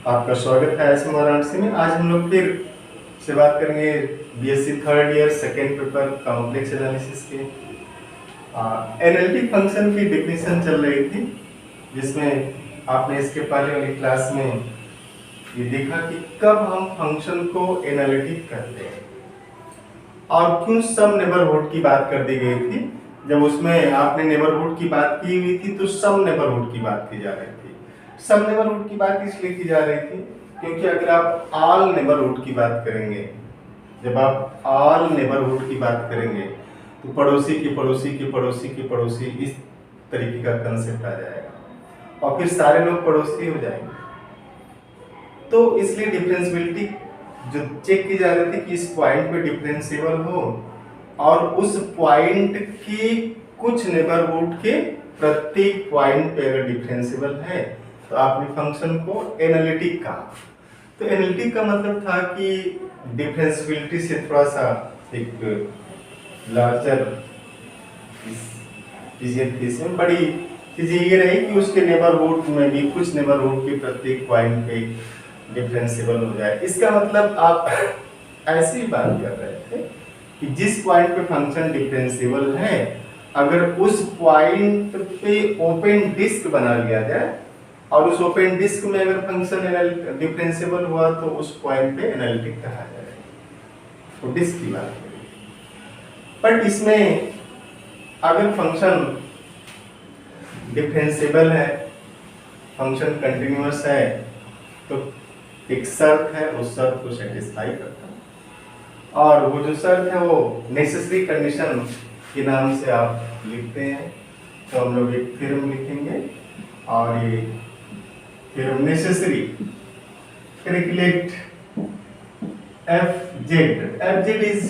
आपका स्वागत है एस वाराणसी में। आज हम लोग फिर से बात करेंगे BSc third year second paper complex analysis के। एनालिटिक फंक्शन की डेफिनेशन चल रही थी, जिसमें आपने इसके पहले वाली क्लास में ये देखा कि कब हम फंक्शन को एनालिटिक करते हैं और क्यों सम नेबरहुड की बात कर दी गई थी। जब उसमें आपने नेबरहुड की बात की हुई थी तो सम नेबरहुड की बात की जा रही थी। सम नेबरहुड की बात इसलिए की जा रही थी क्योंकि अगर आप ऑल नेबरहुड की बात करेंगे, जब आप ऑल नेबरहुड की बात करेंगे तो पड़ोसी की पड़ोसी की पड़ोसी की पड़ोसी इस तरीके का कंसेप्ट आ जाएगा और फिर सारे लोग पड़ोसी हो जाएंगे। तो इसलिए डिफरेंशियबिलिटी जो चेक की जा रही थी कि इस पॉइंट पे डिफरेंशिएबल हो और उस पॉइंट की कुछ नेबरहुड के प्रत्येक पॉइंट पे अगर डिफरेंशिएबल है तो आपने फंक्शन को एनालिटिक कहा। तो एनालिटिक का मतलब था कि डिफरेंशियबिलिटी से थोड़ा सा एक लार्जर में बड़ी चीज ये रही कि उसके नेबरहुड में भी कुछ नेबरहुड के प्रत्येक पॉइंट पे डिफरेंशिएबल हो जाए। इसका मतलब आप ऐसी बात कर रहे थे कि जिस पॉइंट पे फंक्शन डिफरेंशिएबल है, अगर उस पॉइंट पे ओपन डिस्क बना लिया जाए और उस ओपन डिस्क में अगर फंक्शन डिफरेंशिएबल हुआ तो उस पॉइंट पे एनालिटिक कहा जाएगा। तो डिस्क की बात करें, बट इसमें अगर फंक्शन डिफरेंशिएबल है, फंक्शन कंटिन्यूअस है, तो एक शर्त है, उस शर्त को सेटिस्फाई करता है और वो जो शर्त है वो नेसेसरी कंडीशन के नाम से आप लिखते हैं। तो हम लोग एक थ्योरम लिखेंगे और ये theorem necessary calculate F Z is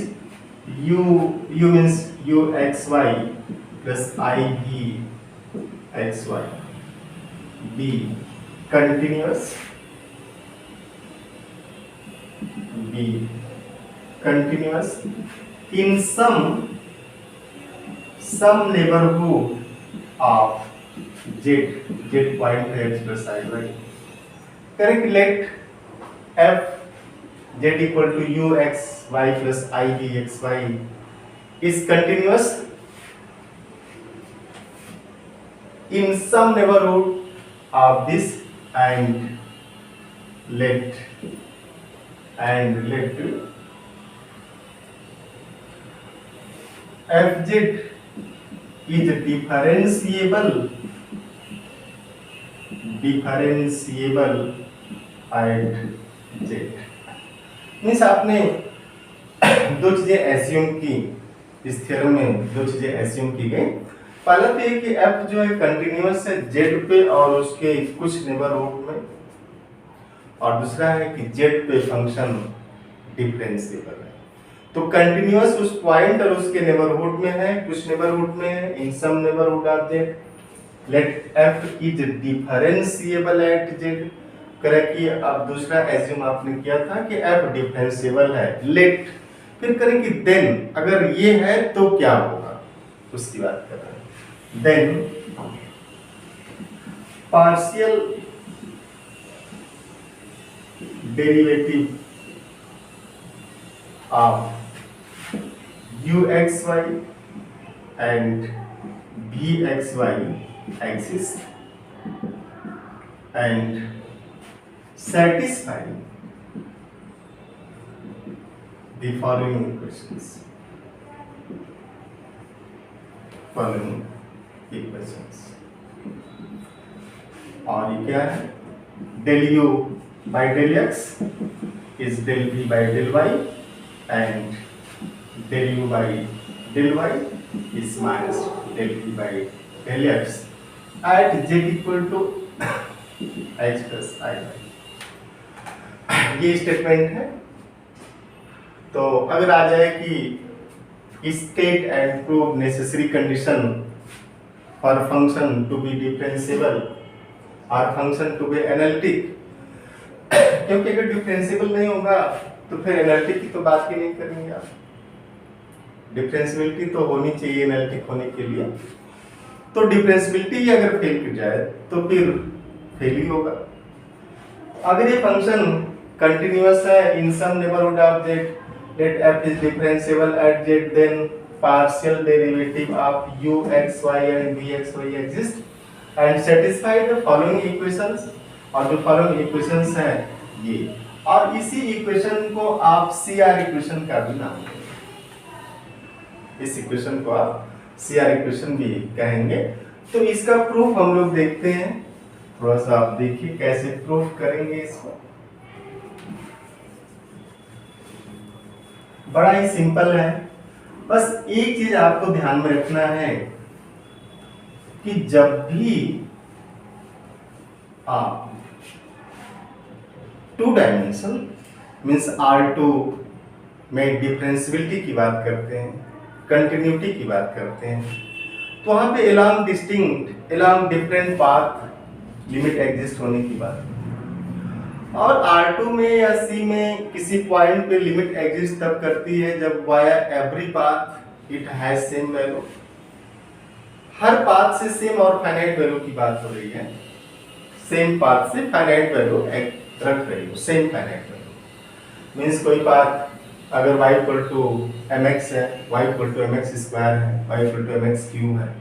u means uxy plus ivxy be continuous in some neighborhood of z point x plus iy. Calculate f z equal to uxy plus ivxy is continuous in some neighborhood of this and let fz is differentiable at z। Means आपने दो चीजें assume की, इस theorem में दो चीजें assume की गई। पहला तो ये कि f जो है कंटिन्यूअस है z पे और उसके कुछ नेबरहुड में, और दूसरा है कि z पे फंक्शन डिफरेंशिएबल है। तो कंटिन्यूअस उस पॉइंट और उसके नेबरहुड में है, कुछ नेबरहुड में है, in some neighbourhood of z। Let f is differentiable at z। करें अब दूसरा एज्यूम आपने किया था कि f डिफरेंशिएबल है। लेट फिर करें कि देन अगर ये है तो क्या होगा, उसकी बात कर रहे हैं। Then partial derivative of uxy and vxy axis and satisfy the following equations. और ये क्या है? del u by del x is del v by del y and del u by del y is minus del v by del x at z equal to x plus i y। ये statement है। तो अगर आ जाए कि state and prove necessary condition for function to be differentiable और function to be analytic, क्योंकि अगर डिफरेंशिएबल नहीं होगा तो फिर एनालिटिक की तो बात ही नहीं करेंगे आप। डिफरेंशियबिलिटी तो होनी चाहिए एनालिटिक होने के लिए। तो डिफरेंशियबिलिटी अगर फेल कर जाए तो फिर फेल ही होगा। अगर ये फंक्शन कंटिन्यूअस है in some neighbourhood of z, let f is differentiable at z, then partial derivative of u x y and v x y exist and satisfy the following equations। और जो following equations हैं ये, और इसी equation को आप CR equation का भी नाम देंगे, इस इक्वेशन को आप CR इक्वेशन भी कहेंगे। तो इसका प्रूफ हम लोग देखते हैं, थोड़ा सा आप देखिए कैसे प्रूफ करेंगे इसको। बड़ा ही सिंपल है, बस एक चीज आपको ध्यान में रखना है कि जब भी आप टू डायमेंशन मीन्स R2 में डिफरेंशियबिलिटी की बात करते हैं, कंटिन्यूटी की बात करते हैं, तो वहां पे along distinct along different path limit exist होने की बात, और R2 में या C में किसी पॉइंट पे लिमिट एग्जिस्ट तब करती है जब via every path it has same value, हर पाथ से सेम और फाइनाइट वैल्यू की बात हो रही है, सेम पाथ से फाइनाइट वैल्यू रख रही हो, सेम फाइनाइट वैल्यू मींस कोई पाथ अगर y इक्वल टू mx है, y equal to mx square है, y equal to mx cube है,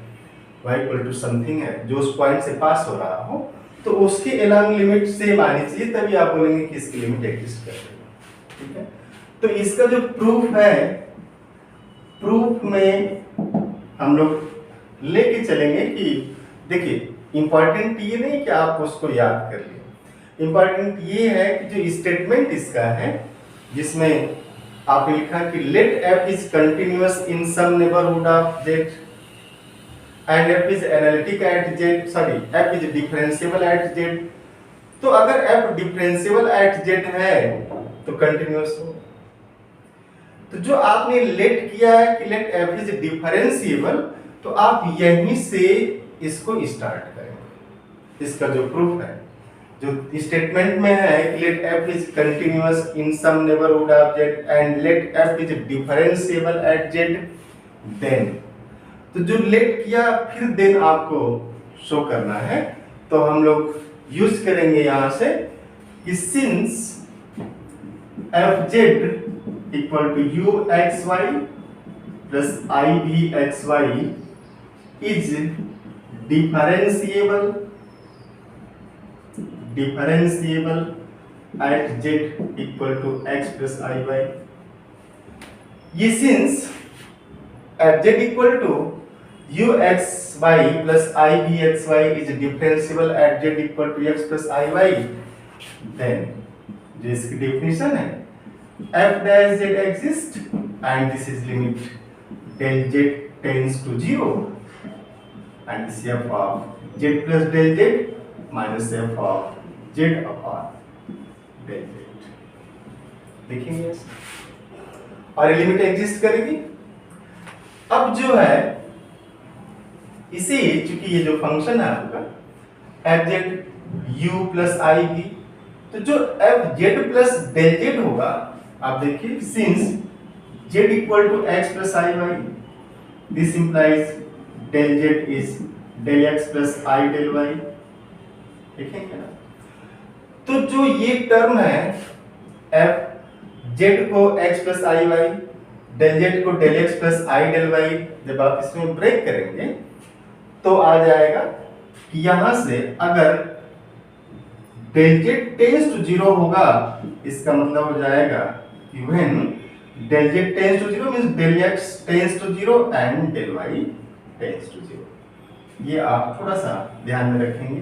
y इक्वल टू समथिंग है जो उस पॉइंट से पास हो रहा हो, तो उसके एलॉन्ग लिमिट सेम आनी चाहिए, तभी आप बोलेंगे कि इसकी लिमिट एग्जिस्ट कर रही है। ठीक है, तो इसका जो प्रूफ है, प्रूफ में हम लोग लेके चलेंगे कि देखिए इंपॉर्टेंट ये नहीं कि आप उसको याद कर लिए, इंपॉर्टेंट ये है कि जो स्टेटमेंट इसका है जिसमें आपने लिखा कि let f is continuous in some neighbourhood of z and f is analytic at z, sorry f is differentiable at z, तो अगर f differentiable at z है तो कंटिन्यूअस हो। तो जो आपने लेट किया है कि लेट f is differentiable, तो आप यहीं से इसको स्टार्ट करेंगे। इसका जो प्रूफ है, जो स्टेटमेंट में है कि let f is continuous in some neighborhood of z and let f is differentiable at z, then, तो जो लेट किया फिर देन आपको शो करना है, तो हम लोग यूज करेंगे यहां से कि since fz equal to u x y plus i v x y is differentiable at z equal to x plus i y, ये since fz equal to u x y plus i v x y is differentiable at z equal to x plus i y, then जो इसकी definition है f dash z exist and this is limit del z tends to 0 and this is f of z plus del z minus f of z upon del z, देखेंगे और limit exist करेगी। अब जो है इसी, चूंकि ये जो फंक्शन है आपका f z u plus i b, तो जो f z plus del z होगा, आप देखिए since z equal to x plus i y, this implies del z is del x plus i del y, देखेंगे ना। तो जो ये टर्म है एफ जेड को x plus i y, del z को del x plus i del y, जब आप इसमें ब्रेक करेंगे तो आ जाएगा कि यहां से अगर del z tends to zero होगा, इसका मतलब हो जाएगा कि when del z tends to zero means del x tends to zero and del y tends to zero. ये आप थोड़ा सा ध्यान में रखेंगे।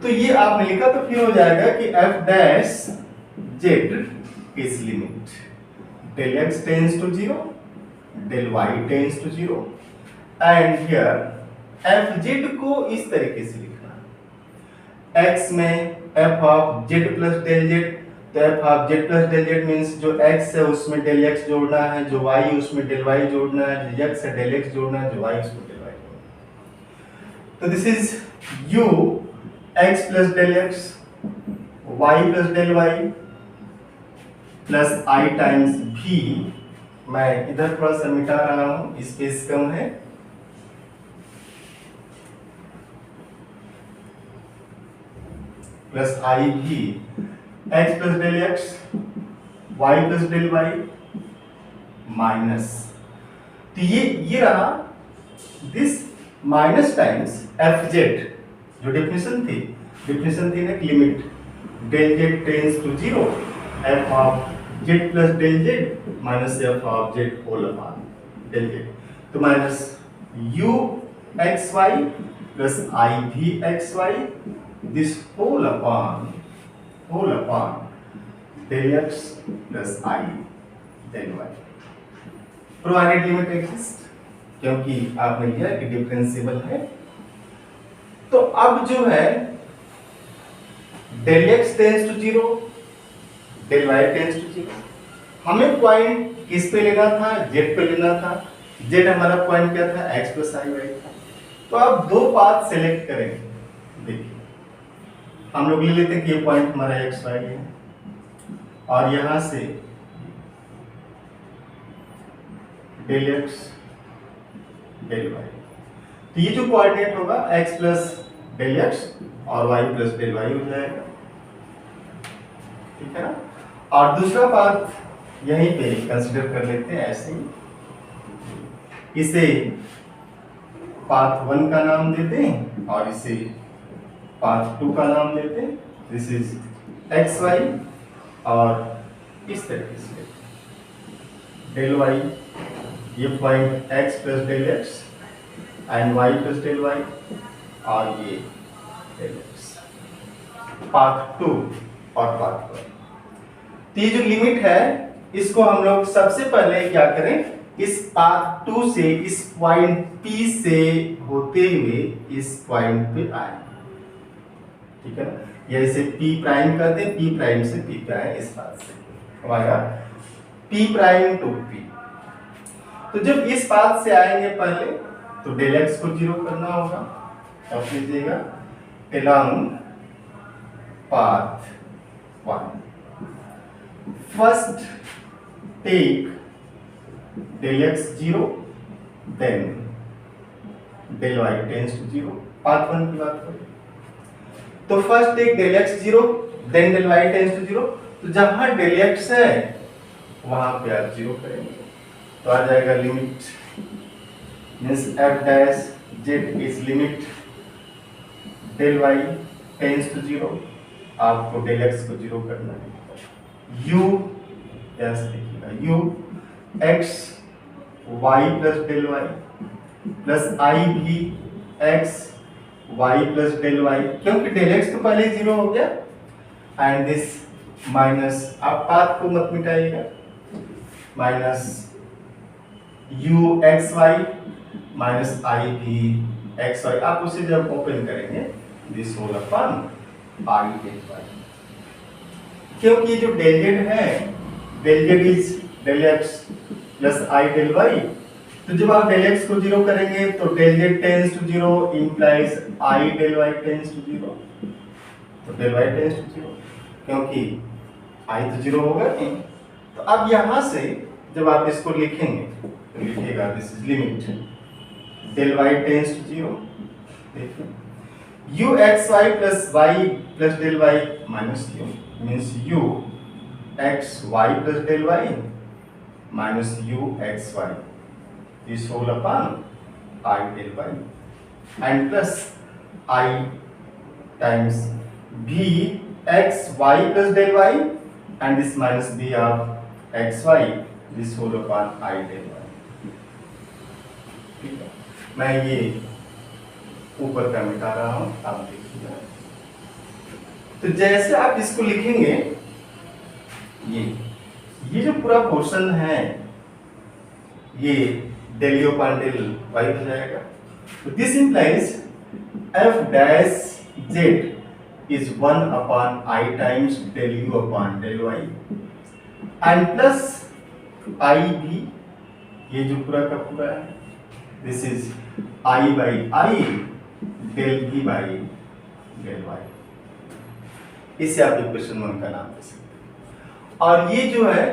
तो ये आपने लिखा तो फिर हो जाएगा कि F dash Z is limit del x tends to 0, del y tends to 0, and here fz को इस तरीके से लिखना, x में f of z plus del z, तो f of z plus del z means जो x है उसमें del x जोड़ना है, जो y उसमें del y जोड़ना है, जो x है del x जोड़ना है, जो y उसमें del y जोड़ना है। तो this is u x plus del x, y plus del y plus i times भी, मैं इधर थोड़ा सा मिटा रहा हूं, स्पेस कम है, plus i v x plus del x y plus del y minus, तो ये रहा this minus times f z, जो डेफिनेशन थी ना limit del z tends to zero f of z plus del z minus f of z whole upon del z, तो minus u x y plus i v x y this whole upon del x plus i del y, provided limit exist, क्योंकि आपने लिया कि differentiable है। तो अब जो है del x tends to zero del y tends to zero, हमें पॉइंट किस पे लेना था, जेड पे लेना था, जेड हमारा पॉइंट क्या था, एक्स प्लस आई वाई था। तो अब दो पाथ सेलेक्ट करेंगे, देखिए हम लोग ले लेते हैं कि ये पॉइंट हमारा एक्स वाई है और यहां से डेल एक्स डेल वाई, तो ये जो कोऑर्डिनेट होगा x प्लस डेल एक्स और y प्लस डेल वाई हो जाएगा, ठीक है ना। और दूसरा पाथ यहीं पे कंसीडर कर लेते हैं ऐसे ही, इसे पाथ 1 का नाम देते हैं और इसे पाथ 2 का नाम देते हैं, दिस इज एक्स वाई, और इस तरीके से डेल वाई, ये point x plus del x and y plus del y, और ये डेल एक्स, पाथ 2 और पाथ 1। तो ये जो लिमिट है इसको हम लोग सबसे पहले क्या करें, इस पाथ 2 से इस पॉइंट P से होते हुए इस पॉइंट पे आए, ठीक है ना, या इसे P प्राइम कर दें, P प्राइम से P पे आए, इस पाथ से हमारा P प्राइम टू P। तो जब इस पाथ से आएंगे पहले तो डेल एक्स को जीरो करना होगा, अब लीजिएगा along path 1 first take del x 0 then del y tends to 0, path 1 की बात करें तो first take del x 0 then del y tends to 0, तो जहां del x है वहां पे आप 0 करेंगे तो आ जाएगा limit means f dash z is limit del y tends to 0, आपको del x को 0 करना है, u यस देखिएगा u x y plus del y plus i भी x y plus del y, क्योंकि del x तो पहले 0 हो गया, एंड दिस माइनस, आप पाथ को मत मिटाइएगा, minus u x y minus i v x y, आप उसे जब ओपन करेंगे this whole upon i del y, क्योंकि जो डेल जेड है del z is del x plus i del y, तो जब आप डेल एक्स को 0 करेंगे तो del z tends to 0 implies i del y tends to 0, तो डेल वाई टेंस टू 0 क्योंकि आई तो 0 होगा नहीं। तो अब यहां से जब आप इसको लिखेंगे तो लिखिएगा this is limit del y tends to 0, देखिए u x y plus y plus del y minus u means u x y plus del y minus u x y this whole upon I del y and plus I times b x y plus del y and this minus b of x y this whole upon I del y, ठीक है। मैं ये ऊपर का मिटा रहा हूं, आप देखिए। तो जैसे आप इसको लिखेंगे ये जो पूरा पोर्शन है ये del u upon del y हो जाएगा, तो this implies f dash z is 1 upon I times del u upon del y and plus I भी, ये जो पूरा का पूरा है this is I by I del v by del y, इसे आप इक्वेशन 1 का नाम दे सकते हैं। और ये जो है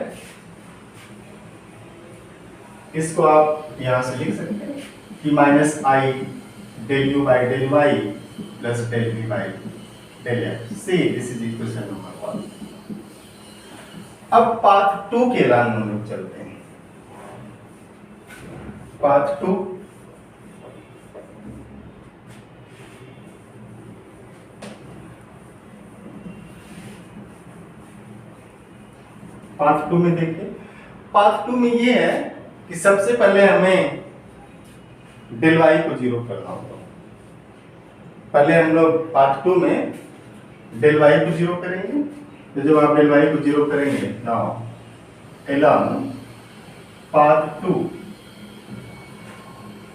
इसको आप यहां से लिख सकते हैं कि minus i del u by del y plus del v by del x. See this is equation number 1। अब पाथ 2 के एलान हम लोग चलते हैं। पाथ 2 पाथ 2 में देखिए, पाथ 2 में ये है कि सबसे पहले हमें डेल वाई को जीरो करना होगा। पहले हम लोग पाथ 2 में डेल वाई को जीरो करेंगे। तो जब आप डेल वाई को जीरो करेंगे, now along path 2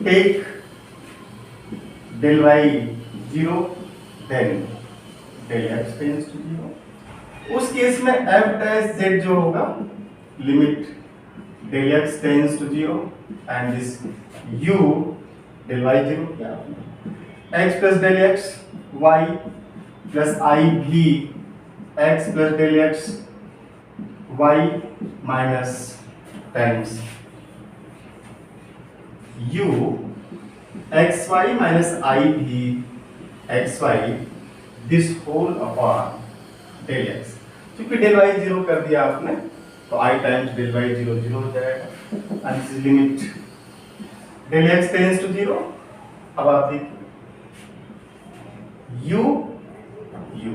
take del y 0 then del x tends to 0। उस केस में f डैश z जो होगा limit del x tends to 0 and this u del y 0 क्या x plus del x y plus I v x plus del x y minus times u xy minus I v xy this whole upon del x। क्योंकि del y 0 कर दिया आपने तो I times del y 0 0 हो जाएगा and this is limit del x tends to 0। अब आप देखिए u u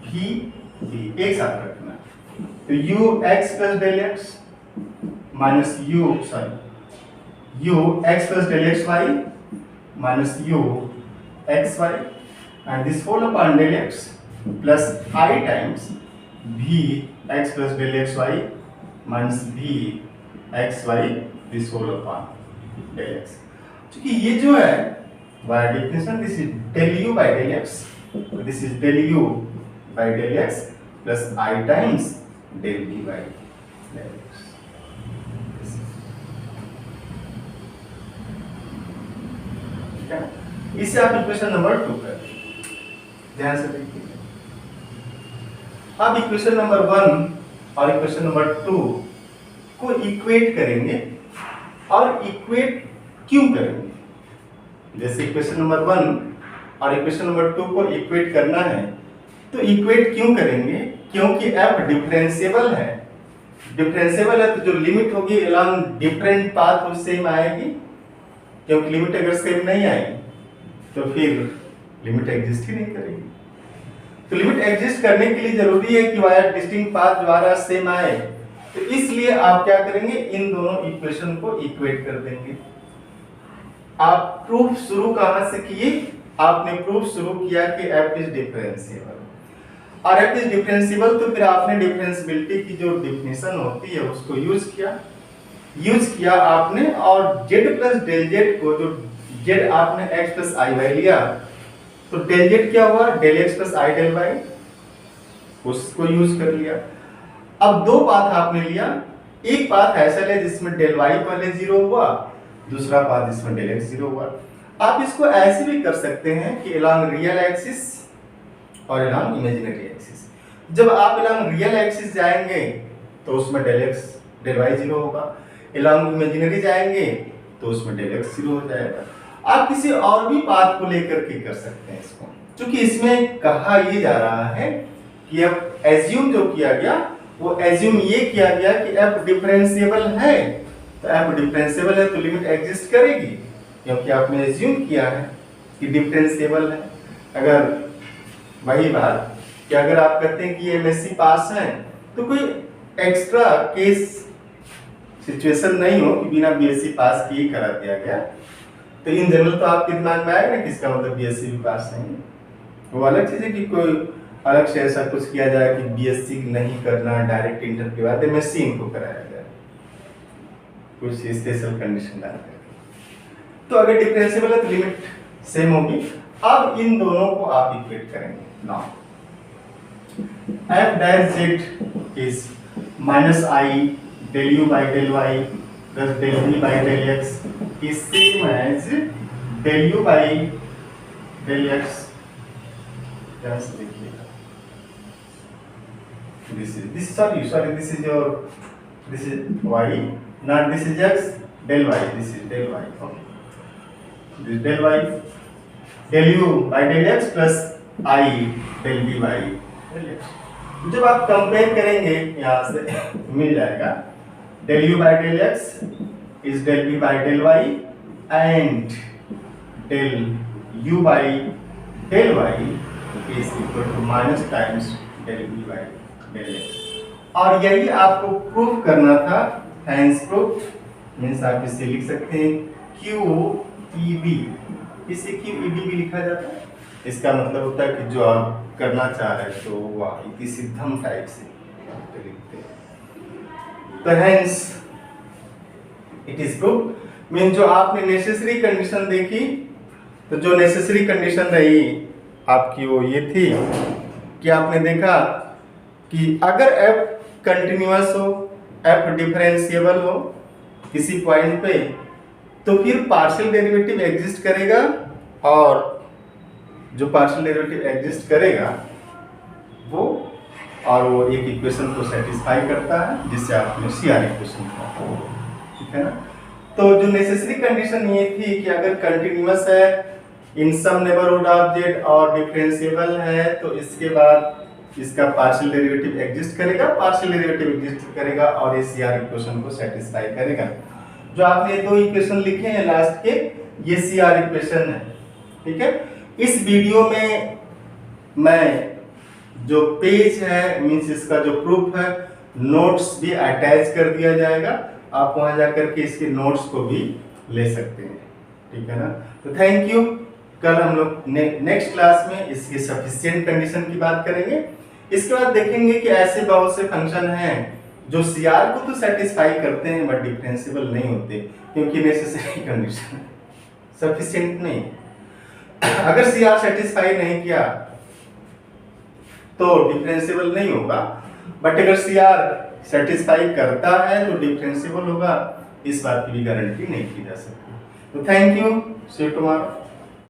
v v एक साथ रखना तो u x plus del x minus u x plus del x y minus u x y and this whole upon del x plus I times v x plus del x y minus v x y this whole upon del x। क्योंकि ये जो है by definition this is del u by del x, this is del u by del x plus I times del v by del x। ठीक है, इससे आप equation number 2 कर ध्यान से देखिए। अब इक्वेशन नंबर 1 और इक्वेशन नंबर 2 को इक्वेट करेंगे और इक्वेट क्यों करेंगे? जैसे इक्वेशन नंबर 1 और इक्वेशन नंबर 2 को इक्वेट करना है तो इक्वेट क्यों करेंगे? क्योंकि f डिफरेंशिएबल है। डिफरेंशिएबल है तो जो लिमिट होगी अलॉन्ग डिफरेंट पाथ वो सेम आएगी, क्योंकि लिमिट अगर सेम नहीं आएगी तो फिर लिमिट एग्जिस्ट ही नहीं करेगी। तो लिमिट एग्जिस्ट करने के लिए जरूरी है कि वाया डिस्टिंक्ट पाथ द्वारा सेम आए, तो इसलिए आप क्या करेंगे, इन दोनों इक्वेशन को इक्वेट कर देंगे। आप प्रूफ शुरू कहां से किए? आपने प्रूफ शुरू किया कि f इज डिफरेंशिएबल, और f इज डिफरेंशिएबल तो फिर आपने डिफरेंशिएबिलिटी की जो डेफिनेशन होती है उसको यूज किया आपने, और z प्लस डेल z को, जो z आपने x प्लस आई वाई लिया तो डेल z क्या हुआ, del x plus i del y, उसको यूज कर लिया। अब दो पाथ आपने लिया, एक पाथ ऐसा ले जिसमें डेल y पहले 0 हुआ, दूसरा पाथ जिसमें डेल x 0 हुआ। आप इसको ऐसे भी कर सकते हैं कि along रियल एक्सिस और along इमेजिनरी एक्सिस। जब आप along रियल एक्सिस जाएंगे तो उसमें डेल y 0 होगा, along इमेजिनरी जाएंगे तो उसमें डेल x 0 हो जाएगा। आप किसी और भी पाथ को लेकर के कर सकते हैं इसको, क्योंकि इसमें कहा ये जा रहा है कि अब एज्यूम जो किया गया वो एज्यूम ये किया गया कि f डिफरेंशिएबल है, तो f डिफरेंशिएबल है तो लिमिट एग्जिस्ट करेगी, क्योंकि आपने एज्यूम किया है कि डिफरेंशिएबल है। अगर वही बात कि अगर आप कहते हैं कि ये एमएससी पास है तो कोई एक्स्ट्रा केस सिचुएशन नहीं हो कि बिना बीएससी पास किए करा दिया गया, तो इन जनरल तो आपके दिमाग में आएगा ना किसका मतलब बीएससी भी पास नहीं है। वो अलग चीज है कि कोई अलग से ऐसा कुछ किया जाए कि बीएससी नहीं करना, डायरेक्ट इंटर के बाद एमएससी इनको कराया जाए, कुछ स्पेशल कंडीशन डाल करके। तो अगर डिफरेंशिएबल है तो लिमिट सेम होगी। अब इन दोनों को आप इक्वेट करेंगे। Now f dash z is minus I del u by del y plus del v by del x is same as del u by del x। ध्यान से देखिएगा, this is your this is y, not this is x, del y, this is del y, okay, this is del y, del u by del x plus I del b by del x. जब आप compare करेंगे यहाँ से मिल जाएगा del u by del x is del b by del y and del u by del y is equal to minus times del b by del x. और यही आपको प्रूफ करना था, हैंस प्रूफ मीन्स आप इसे लिख सकते हैं क्यू ई बी, इसे क्यू ई बी भी लिखा जाता है। इसका मतलब होता है कि जो आप करना चाह रहे हैं तो वह इति सिद्धम टाइप से लिखते हैं। तो hence it is proof mean जो आपने नेसेसरी कंडीशन देखी, तो जो नेसेसरी कंडीशन रही आपकी वो ये थी कि आपने देखा कि अगर f कंटिन्यूअस हो, f डिफरेंशिएबल हो किसी पॉइंट पे, तो फिर पार्शियल डेरिवेटिव एग्जिस्ट करेगा, और जो पार्शियल डेरिवेटिव एग्जिस्ट करेगा वो एक इक्वेशन को सेटिस्फाई करता है जिससे आपने CR इक्वेशन कहा, ठीक है ना। तो जो नेसेसरी कंडीशन ये थी कि अगर कंटिन्यूअस है in some neighbourhood of z और डिफरेंशिएबल है तो इसके बाद इसका पार्शियल डेरिवेटिव एग्जिस्ट करेगा, पार्शियल डेरिवेटिव एग्जिस्ट करेगा और ये CR इक्वेशन को सेटिस्फाई करेगा। जो आपने दो इक्वेशन लिखे हैं लास्ट के, ये CR इक्वेशन है, ठीक है। इस वीडियो में मैं जो पेज है मींस इसका जो प्रूफ है, नोट्स भी अटैच कर दिया जाएगा, आप वहां जाकर के इसके नोट्स को भी ले सकते हैं, ठीक है ना। तो थैंक यू। कल हम लोग नेक्स्ट क्लास में इसकी सफिशिएंट कंडीशन की बात करेंगे। इसके बाद देखेंगे कि ऐसे बहुत से फंक्शन हैं जो CR को तो सेटिस्फाई करते हैं बट डिफरेंशिएबल नहीं होते, क्योंकि नेसेसरी कंडीशन है, सफिशिएंट नहीं। अगर CR सेटिस्फाई नहीं किया तो डिफरेंशिएबल नहीं होगा, बट अगर CR सेटिस्फाई करता है तो डिफरेंशिएबल होगा, इस बात की भी गारंटी नहीं की जा सकती। तो thank you, see you tomorrow.